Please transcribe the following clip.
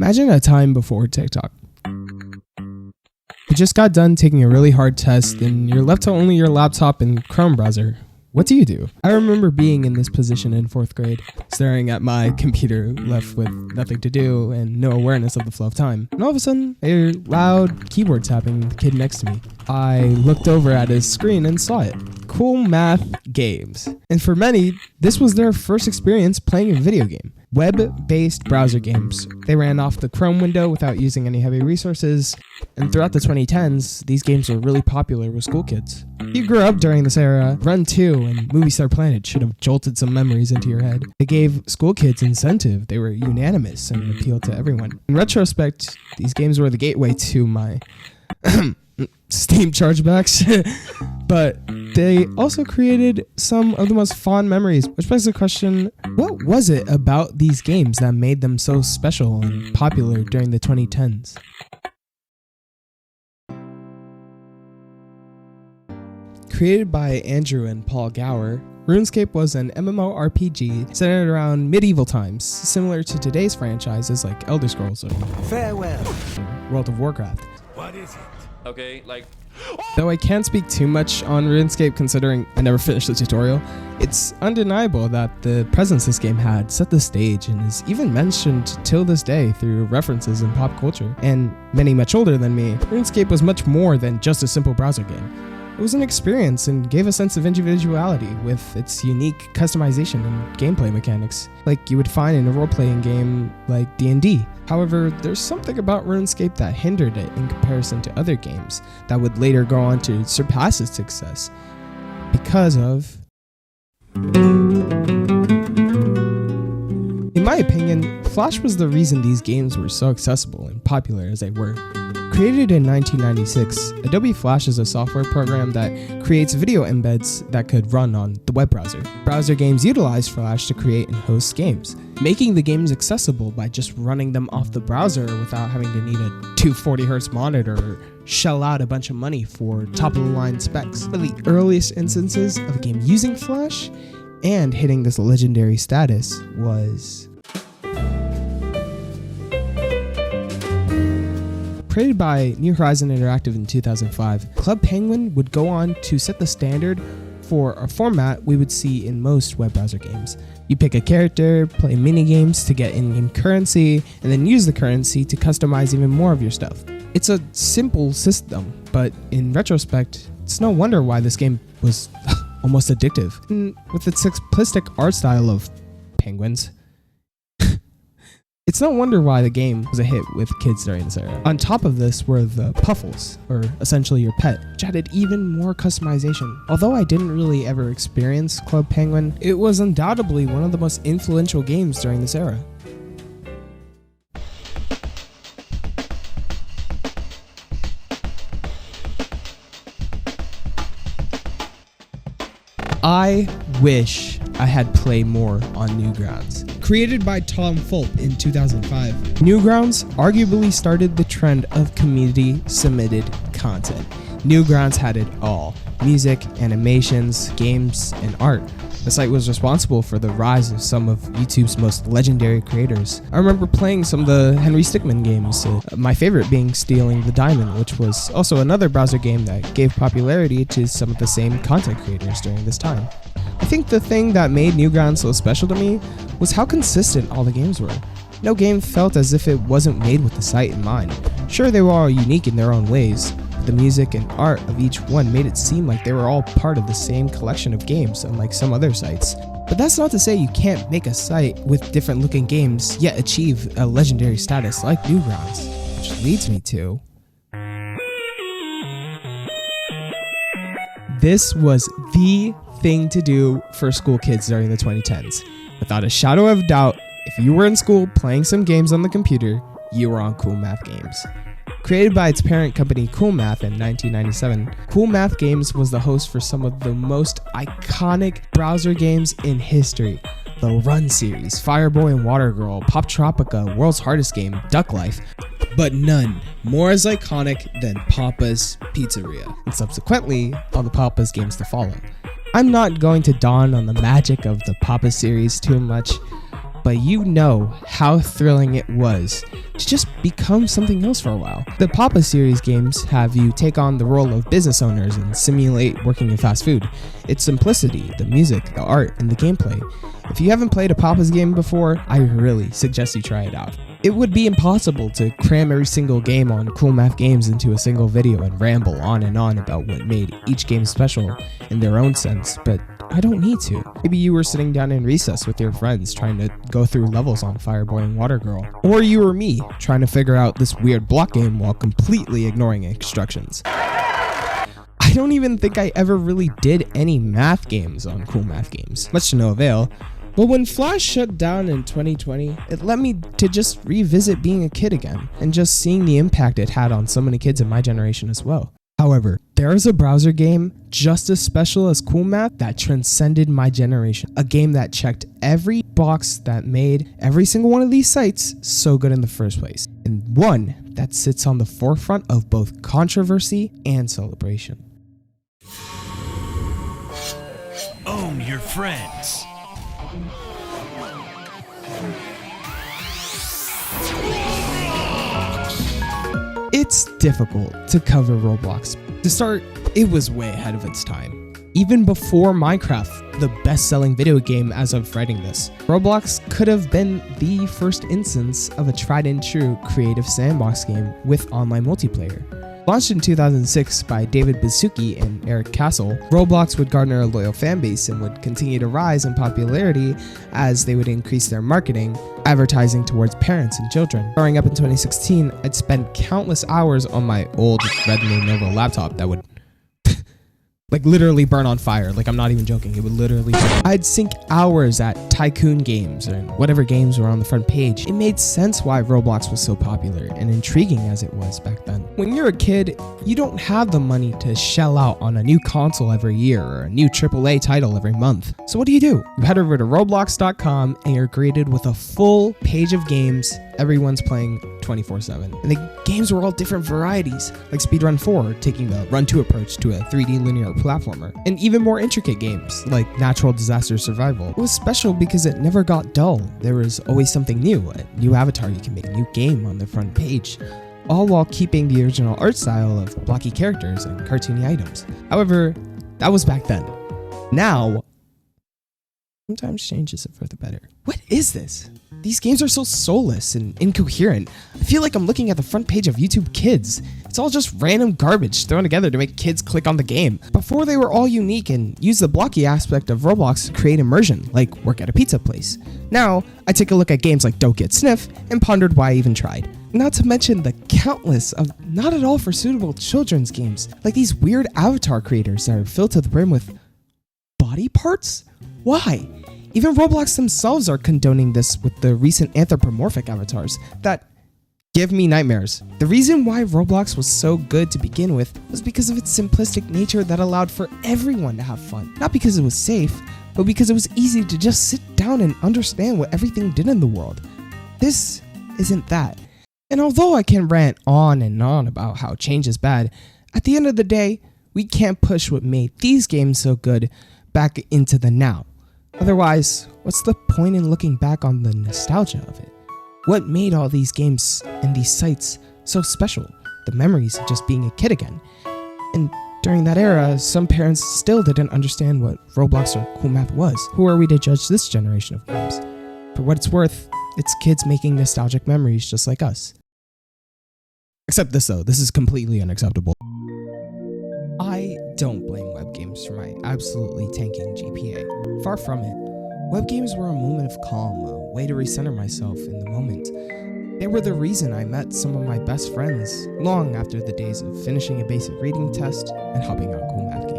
Imagine a time before TikTok. You just got done taking a really hard test and you're left to only your laptop and Chrome browser. What do you do? I remember being in this position in 4th grade, staring at my computer, left with nothing to do and no awareness of the flow of time. And all of a sudden, I hear loud keyboard tapping with the kid next to me. I looked over at his screen and saw it. Cool Math Games. And for many, this was their first experience playing a video game. Web-based browser games. They ran off the Chrome window without using any heavy resources, and throughout the 2010s, these games were really popular with school kids. If you grew up during this era, Run 2 and Movie Star Planet should have jolted some memories into your head. They gave school kids incentive, they were unanimous and appealed to everyone. In retrospect, these games were the gateway to my Steam chargebacks, but they also created some of the most fond memories, which begs the question, what was it about these games that made them so special and popular during the 2010s? Created by Andrew and Paul Gower, RuneScape was an MMORPG centered around medieval times, similar to today's franchises like Elder Scrolls or World of Warcraft. What is it? Okay, Though I can't speak too much on RuneScape considering I never finished the tutorial, it's undeniable that the presence this game had set the stage and is even mentioned till this day through references in pop culture. And many much older than me, RuneScape was much more than just a simple browser game. It was an experience and gave a sense of individuality with its unique customization and gameplay mechanics, like you would find in a role-playing game like D&D. However, there's something about RuneScape that hindered it in comparison to other games that would later go on to surpass its success because of... In my opinion, Flash was the reason these games were so accessible and popular as they were. Created in 1996, Adobe Flash is a software program that creates video embeds that could run on the web browser. Browser games utilize Flash to create and host games, making the games accessible by just running them off the browser without having to need a 240Hz monitor or shell out a bunch of money for top-of-the-line specs. One of the earliest instances of a game using Flash and hitting this legendary status was... Created by New Horizon Interactive in 2005, Club Penguin would go on to set the standard for a format we would see in most web browser games. You pick a character, play mini-games to get in-game currency, and then use the currency to customize even more of your stuff. It's a simple system, but in retrospect, it's no wonder why this game was almost addictive. And with its simplistic art style of penguins, it's no wonder why the game was a hit with kids during this era. On top of this were the Puffles, or essentially your pet, which added even more customization. Although I didn't really ever experience Club Penguin, it was undoubtedly one of the most influential games during this era. I wish I had played more on Newgrounds. Created by Tom Fulp in 2005, Newgrounds arguably started the trend of community-submitted content. Newgrounds had it all: music, animations, games, and art. The site was responsible for the rise of some of YouTube's most legendary creators. I remember playing some of the Henry Stickmin games, my favorite being Stealing the Diamond, which was also another browser game that gave popularity to some of the same content creators during this time. I think the thing that made Newgrounds so special to me was how consistent all the games were. No game felt as if it wasn't made with the site in mind. Sure, they were all unique in their own ways, but the music and art of each one made it seem like they were all part of the same collection of games, unlike some other sites. But that's not to say you can't make a site with different looking games yet achieve a legendary status like Newgrounds, which leads me to... This was the thing to do for school kids during the 2010s. Without a shadow of doubt, if you were in school playing some games on the computer, you were on Cool Math Games. Created by its parent company Cool Math in 1997, Cool Math Games was the host for some of the most iconic browser games in history. The Run series, Fireboy and Water Girl, Pop Tropica, World's Hardest Game, Duck Life, but none more as iconic than Papa's Pizzeria, and subsequently all the Papa's games to follow. I'm not going to dawn on the magic of the Papa series too much, but you know how thrilling it was to just become something else for a while. The Papa series games have you take on the role of business owners and simulate working in fast food. Its simplicity, the music, the art, and the gameplay. If you haven't played a Papa's game before, I really suggest you try it out. It would be impossible to cram every single game on Cool Math Games into a single video and ramble on and on about what made each game special in their own sense, but I don't need to. Maybe you were sitting down in recess with your friends trying to go through levels on Fireboy and Water Girl. Or you or me trying to figure out this weird block game while completely ignoring instructions. I don't even think I ever really did any math games on Cool Math Games, much to no avail. But when Flash shut down in 2020, it led me to just revisit being a kid again and just seeing the impact it had on so many kids in my generation as well. However, there is a browser game just as special as Cool Math that transcended my generation. A game that checked every box that made every single one of these sites so good in the first place. And one that sits on the forefront of both controversy and celebration. Own your friends. It's difficult to cover Roblox. To start, it was way ahead of its time. Even before Minecraft, the best-selling video game as of writing this, Roblox could have been the first instance of a tried-and-true creative sandbox game with online multiplayer. Launched in 2006 by David Baszucki and Eric Castle, Roblox would garner a loyal fanbase and would continue to rise in popularity as they would increase their marketing, advertising towards parents and children. Growing up in 2016, I'd spend countless hours on my old Redmi Nova laptop that would literally burn on fire. I'm not even joking. It would literally burn. I'd sink hours at Tycoon games or whatever games were on the front page. It made sense why Roblox was so popular and intriguing as it was back then. When you're a kid, you don't have the money to shell out on a new console every year or a new AAA title every month. So what do? You head over to roblox.com and you're greeted with a full page of games everyone's playing 24/7. And the games were all different varieties, like Speedrun 4, taking the Run 2 approach to a 3D linear platformer, and even more intricate games, like Natural Disaster Survival. It was special because it never got dull. There was always something new, a new avatar you can make, a new game on the front page, all while keeping the original art style of blocky characters and cartoony items. However, that was back then. Now, sometimes changes it for the better. What is this? These games are so soulless and incoherent. I feel like I'm looking at the front page of YouTube Kids. It's all just random garbage thrown together to make kids click on the game. Before, they were all unique and used the blocky aspect of Roblox to create immersion, like work at a pizza place. Now, I take a look at games like Don't Get Sniff and pondered why I even tried. Not to mention the countless of not at all for suitable children's games, like these weird avatar creators that are filled to the brim with body parts? Why? Even Roblox themselves are condoning this with the recent anthropomorphic avatars that give me nightmares. The reason why Roblox was so good to begin with was because of its simplistic nature that allowed for everyone to have fun. Not because it was safe, but because it was easy to just sit down and understand what everything did in the world. This isn't that. And although I can rant on and on about how change is bad, at the end of the day, we can't push what made these games so good back into the now. Otherwise, what's the point in looking back on the nostalgia of it? What made all these games and these sites so special? The memories of just being a kid again. And during that era, some parents still didn't understand what Roblox or Cool Math was. Who are we to judge this generation of games? For what it's worth, it's kids making nostalgic memories just like us. Except this though, this is completely unacceptable. I don't blame web games for my absolutely tanking GPA. Far from it. Web games were a moment of calm, a way to recenter myself in the moment. They were the reason I met some of my best friends long after the days of finishing a basic reading test and hopping on Cool Math Games.